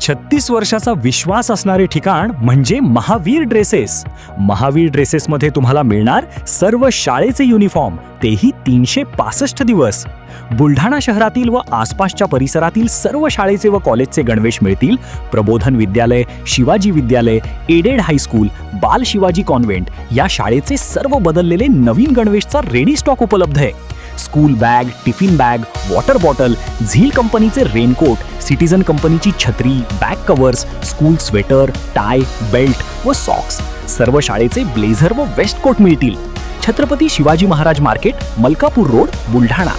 36 वर्षाचा विश्वास असणारे ठिकाण म्हणजे महावीर ड्रेसेस. महावीर ड्रेसेसमध्ये तुम्हाला मिळणार सर्व शाळेचे युनिफॉर्म, तेही 365 दिवस. बुलढाणा शहरातील व आसपासच्या परिसरातील सर्व शाळेचे व कॉलेजचे गणवेश मिळतील. प्रबोधन विद्यालय, शिवाजी विद्यालय, एडेड हायस्कूल, बाल शिवाजी कॉन्व्हेंट या शाळेचे सर्व बदललेले नवीन गणवेशचा रेडी स्टॉक उपलब्ध आहे. School bag, tiffin bag, water bottle, झील कंपनीचे रेनकोट, सिटीजन कंपनीची छत्री, back covers, school sweater, tie, belt व सॉक्स, सर्व शाळेचे ब्लेझर व वेस्ट कोट मिळतील. Chhatrapati Shivaji Maharaj market, Malkapur road, Buldhana.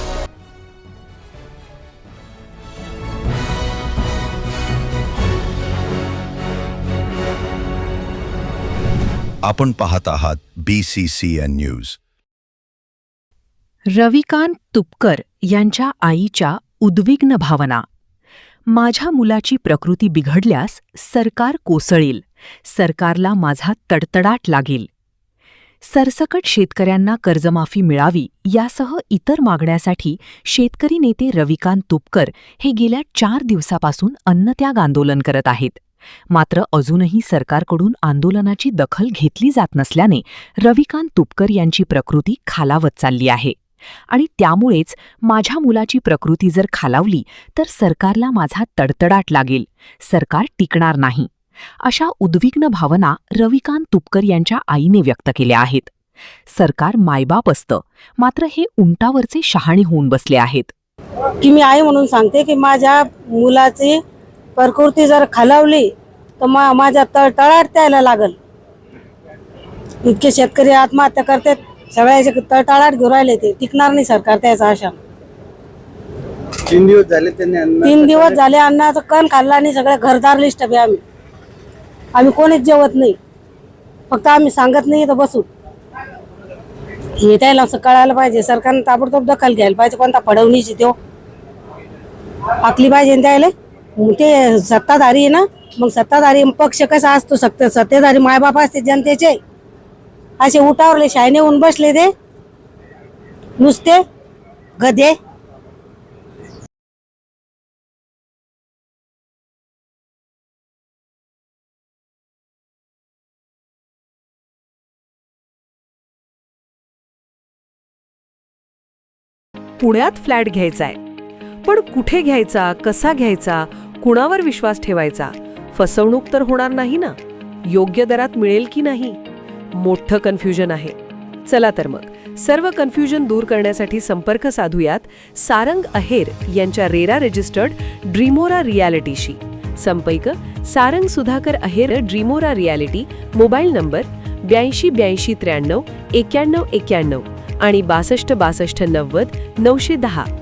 आपण पाहत आहात BCCN न्यूज. रविकांत तुपकर यांच्या आईच्या उद्विग्न भावना. माझ्या मुलाची प्रकृती बिघडल्यास सरकार कोसळेल, सरकारला माझा तडतडाट लागेल. सरसकट शेतकऱ्यांना कर्जमाफी मिळावी यासह इतर मागण्यासाठी शेतकरी नेते रविकांत तुपकर हे गेल्या 4 दिवसापासून अन्नत्याग आंदोलन करत आहेत. मात्र अजूनही सरकारकडून आंदोलनाची दखल घेतली जात नसल्याने रविकांत तुपकर यांची प्रकृती खालावत चालली आहे. आणि त्यामुळेच माझ्या मुलाची प्रकृती जर खालावली तर सरकारला माझा तडतडाट लागेल, सरकार टिकणार नाही, अशा उद्विग्न भावना रविकांत तुपकर यांच्या आईने व्यक्त केल्या आहेत. सरकार मायबाप असतं, मात्र हे उंटावरचे शहाणे होऊन बसले आहेत. की मी आई म्हणून सांगते की माझ्या मुलाची प्रकृती जर खालावली तर माझ्या तळतळाट त्याला लागल. इतके शेतकरी आत्महत्या करतात, सगळ्याचे तळतळाट घेऊन राहिले, ते टिकणार नाही सरकार त्याचा आशा. 3 दिवस झाले 3 दिवस झाले अन्नाचं कण खाल्ला आणि सगळ्या घरदार लिस्ट बी आम्ही कोणीच जेवत नाही, फक्त आम्ही सांगत नाही तर बसू. हे त्याला असं कळायला पाहिजे, सरकारने ताबडतोब दखल घ्यायला पाहिजे. कोणता फडवणीची तो आखली पाहिजे त्याला. ते सत्ताधारी आहे ना, मग सत्ताधारी पक्ष कसा असतो, सत्ताधारी मायबाप असते जनतेचे. असे उठावरले शायने होऊन बसले ते नुसते गधे. पुण्यात फ्लॅट घ्यायचाय, पण कुठे घ्यायचा, कसा घ्यायचा, कुणावर विश्वास ठेवायचा? फसवणूक तर होणार नाही ना? योग्य दरात मिळेल की नाही? मोठं कन्फ्युजन आहे. चला तर मग सर्व कन्फ्युजन दूर करण्यासाठी संपर्क साधूयात सारंग अहेर यांच्या रेरा रजिस्टर्ड ड्रीमोरा रियालिटीशी. संपर्क सारंग सुधाकर अहेर, ड्रीमोरा रियालिटी. मोबाईल नंबर 82 83 93 91 आणि 62 62 90 910.